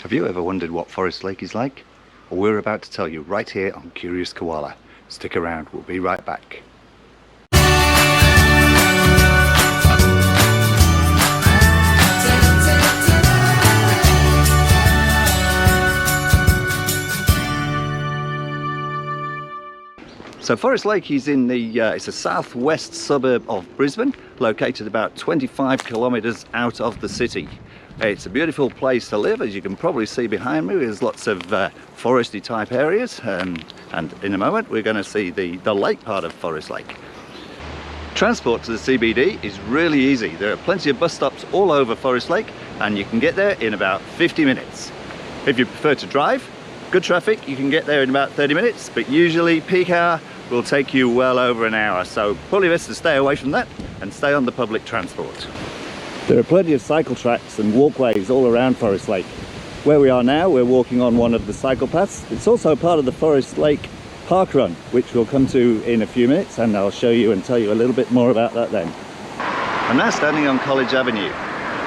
Have you ever wondered what Forest Lake is like? Well, we're about to tell you right here on Qurious Koala. Stick around, we'll be right back. So Forest Lake is in the it's a southwest suburb of Brisbane, located about 25 kilometres out of the city. It's a beautiful place to live, as you can probably see behind me. There's lots of foresty type areas, and in a moment we're going to see the lake part of Forest Lake. Transport to the CBD is really easy. There are plenty of bus stops all over Forest Lake, and you can get there in about 50 minutes. If you prefer to drive, good traffic, you can get there in about 30 minutes, but usually peak hour will take you well over an hour, so probably best to stay away from that and stay on the public transport. There are plenty of cycle tracks and walkways all around Forest Lake. Where we are now, we're walking on one of the cycle paths. It's also part of the Forest Lake parkrun, which we'll come to in a few minutes, and I'll show you and tell you a little bit more about that then. I'm now standing on College Avenue.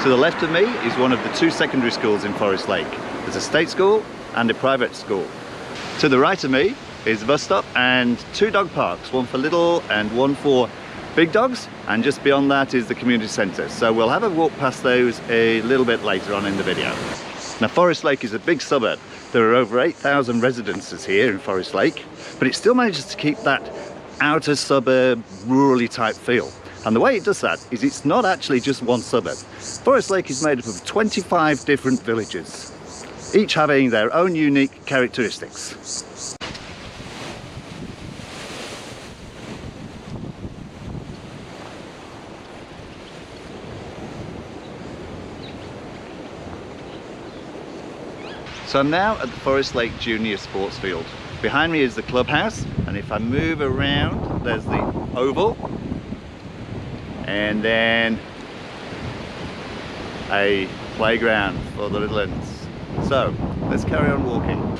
To the left of me is one of the two secondary schools in Forest Lake. There's a state school and a private school. To the right of me is the bus stop and two dog parks, one for little and one for big dogs, and just beyond that is the community centre. So we'll have a walk past those a little bit later on in the video. Now, Forest Lake is a big suburb. There are over 8,000 residences here in Forest Lake, but it still manages to keep that outer suburb, rurally type feel. And the way it does that is it's not actually just one suburb. Forest Lake is made up of 25 different villages, each having their own unique characteristics. So I'm now at the Forest Lake Junior Sports Field. Behind me is the clubhouse, and if I move around, there's the oval, and then a playground for the little ones. So let's carry on walking.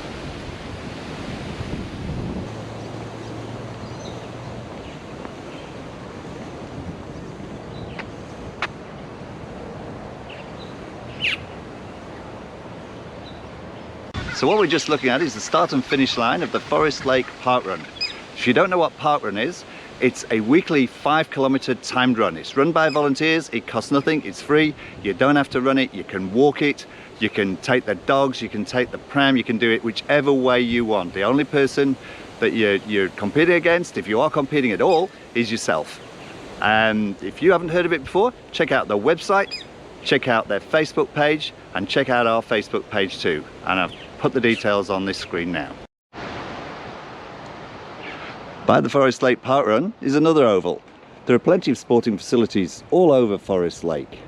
So what we're just looking at is the start and finish line of the Forest Lake Parkrun. If you don't know what parkrun is, it's a weekly 5-kilometre timed run. It's run by volunteers, it costs nothing, it's free, you don't have to run it, you can walk it, you can take the dogs, you can take the pram, you can do it whichever way you want. The only person that you're competing against, if you are competing at all, is yourself. And if you haven't heard of it before, check out their website, check out their Facebook page, and check out our Facebook page too. And I've put the details on this screen now. By the Forest Lake Parkrun is another oval. There are plenty of sporting facilities all over Forest Lake.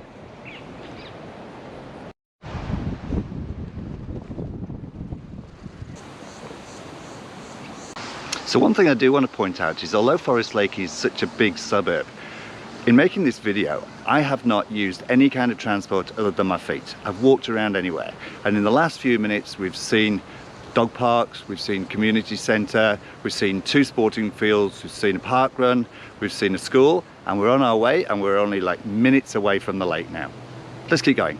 So one thing I do want to point out is, although Forest Lake is such a big suburb, in making this video, I have not used any kind of transport other than my feet. I've walked around anywhere, and in the last few minutes we've seen dog parks, we've seen community centre, we've seen two sporting fields, we've seen a park run, we've seen a school, and we're on our way, and we're only like minutes away from the lake now. Let's keep going.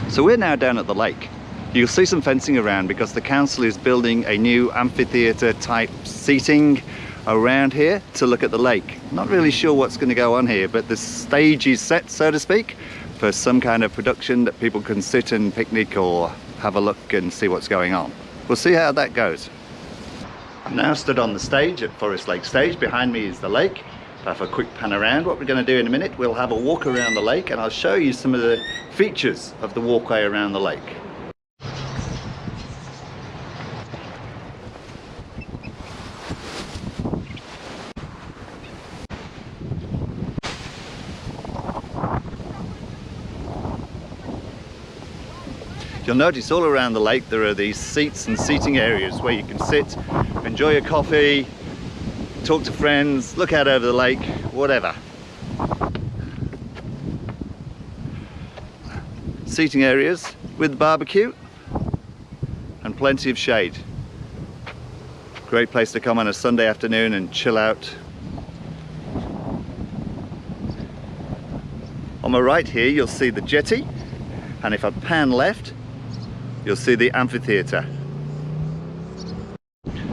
So we're now down at the lake. You'll see some fencing around because the council is building a new amphitheatre type seating around here to look at the lake. Not really sure what's going to go on here, but the stage is set, so to speak, for some kind of production that people can sit and picnic or have a look and see what's going on. We'll see how that goes. I'm now stood on the stage at Forest Lake Stage. Behind me is the lake. Have a quick pan around. What we're going to do in a minute, we'll have a walk around the lake, and I'll show you some of the features of the walkway around the lake. You'll notice all around the lake there are these seats and seating areas where you can sit, enjoy a coffee, talk to friends, look out over the lake, whatever. Seating areas with barbecue plenty of shade. Great place to come on a Sunday afternoon and chill out On my right here you'll see the jetty, and if I pan left you'll see the amphitheatre.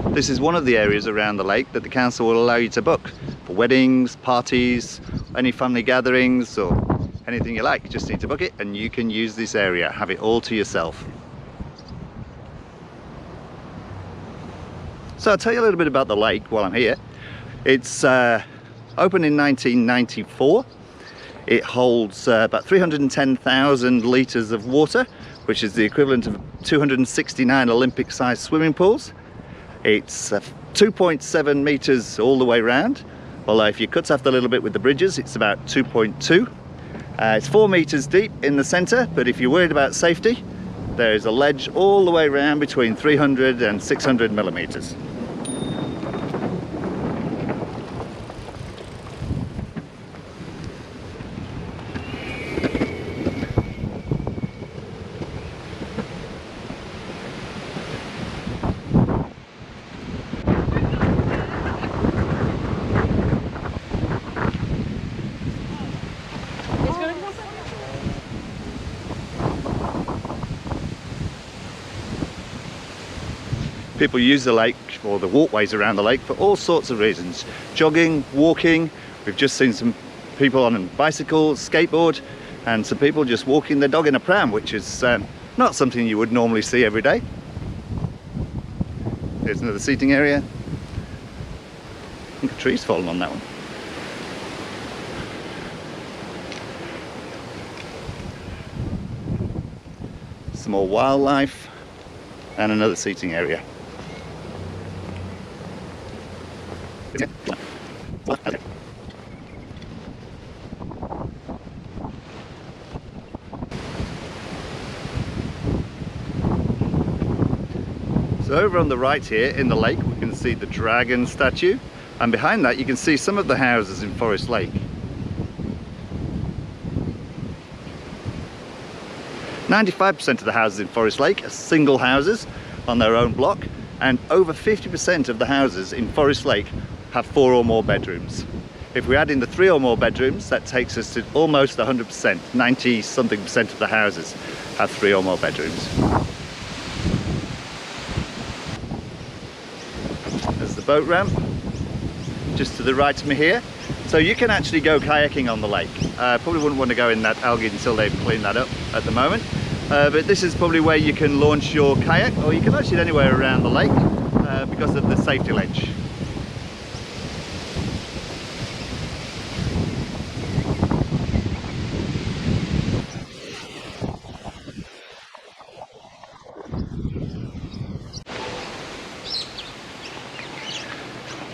This is one of the areas around the lake that the council will allow you to book for weddings, parties, any family gatherings or anything you like. You just need to book it and you can use this area, have it all to yourself. So I'll tell you a little bit about the lake while I'm here. It's opened in 1994. It holds about 310,000 litres of water, which is the equivalent of 269 Olympic-sized swimming pools. It's 2.7 metres all the way round, although if you cut off a little bit with the bridges it's about 2.2. It's 4 metres deep in the centre, but if you're worried about safety, there's a ledge all the way around between 300 and 600 millimetres. People use the lake, or the walkways around the lake, for all sorts of reasons. Jogging, walking, we've just seen some people on a bicycle, skateboard, and some people just walking their dog in a pram, which is not something you would normally see every day. Here's another seating area. I think a tree's fallen on that one. Some more wildlife, and another seating area. So over on the right here in the lake we can see the dragon statue, and behind that you can see some of the houses in Forest Lake. 95% of the houses in Forest Lake are single houses on their own block, and over 50% of the houses in Forest Lake have 4 or more bedrooms. If we add in the 3 or more bedrooms, that takes us to almost 100%, 90-something% of the houses have 3 or more bedrooms. There's the boat ramp, just to the right of me here. So you can actually go kayaking on the lake. Probably wouldn't want to go in that algae until they've cleaned that up at the moment. But this is probably where you can launch your kayak, or you can launch it anywhere around the lake because of the safety ledge.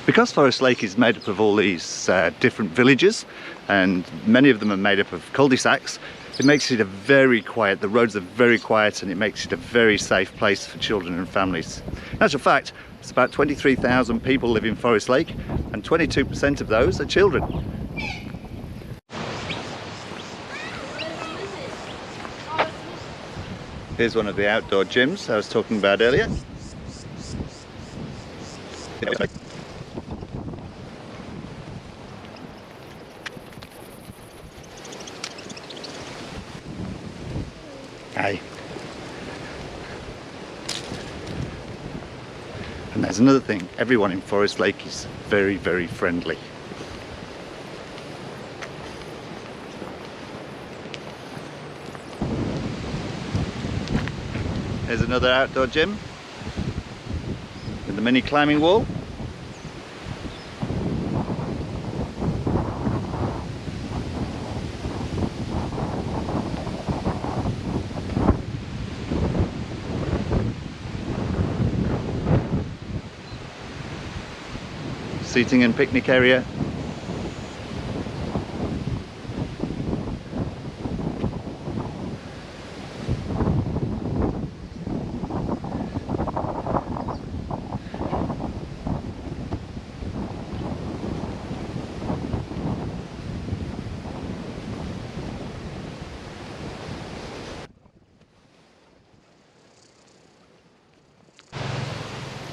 Because Forest Lake is made up of all these different villages, and many of them are made up of cul-de-sacs, it makes it a very quiet, the roads are very quiet, and it makes it a very safe place for children and families. In actual fact, it's about 23,000 people live in Forest Lake, and 22% of those are children. Here's one of the outdoor gyms I was talking about earlier. Hey. And there's another thing, everyone in Forest Lake is very, very friendly. There's another outdoor gym with the mini climbing wall. Seating and picnic area.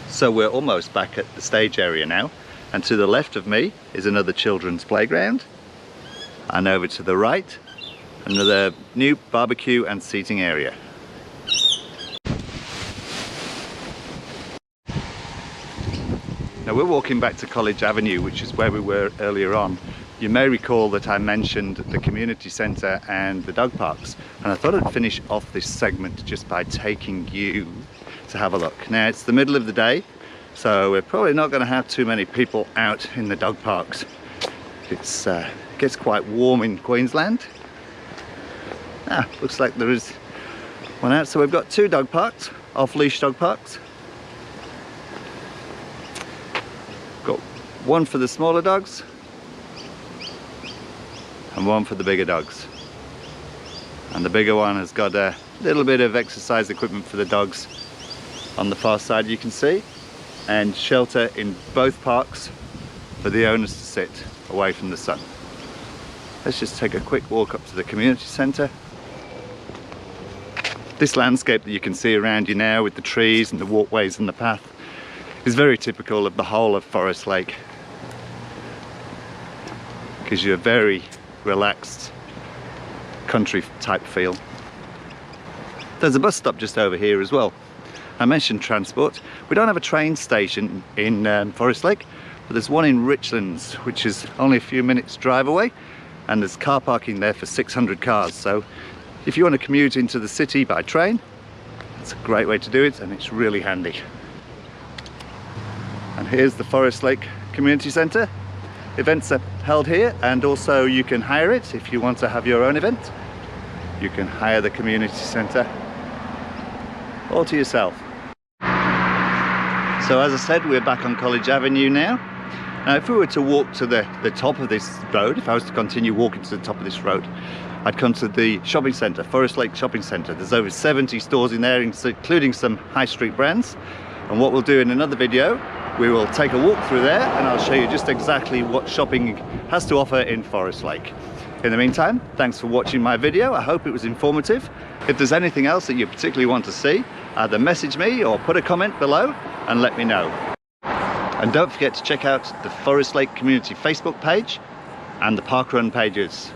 So we're almost back at the stage area now, and to the left of me is another children's playground, and over to the right Another new barbecue and seating area. Now we're walking back to College Avenue, which is where we were earlier on. You may recall that I mentioned the community centre and the dog parks, and I thought I'd finish off this segment just by taking you to have a look. Now it's the middle of the day, so we're probably not going to have too many people out in the dog parks. It gets quite warm in Queensland. Looks like there is one out. So we've got two dog parks, off-leash dog parks. Got one for the smaller dogs and one for the bigger dogs. And the bigger one has got a little bit of exercise equipment for the dogs on the far side, you can see, and shelter in both parks for the owners to sit away from the sun. Let's just take a quick walk up to the community centre. This landscape that you can see around you now with the trees and the walkways and the path is very typical of the whole of Forest Lake. Gives you a very relaxed country type feel. There's a bus stop just over here as well. I mentioned transport. We don't have a train station in Forest Lake, but there's one in Richlands, which is only a few minutes drive away, and there's car parking there for 600 cars. So if you want to commute into the city by train, it's a great way to do it, and it's really handy. And here's the Forest Lake Community Centre. Events are held here, and also you can hire it if you want to have your own event. You can hire the community centre all to yourself. So as I said, we're back on College Avenue now. Now if we were to walk to the top of this road, if I was to continue walking to the top of this road, I'd come to the shopping centre, Forest Lake Shopping Centre. There's over 70 stores in there, including some high street brands. And what we'll do in another video, we will take a walk through there and I'll show you just exactly what shopping has to offer in Forest Lake. In the meantime, thanks for watching my video. I hope it was informative. If there's anything else that you particularly want to see, either message me or put a comment below and let me know. And don't forget to check out the Forest Lake Community Facebook page and the parkrun pages.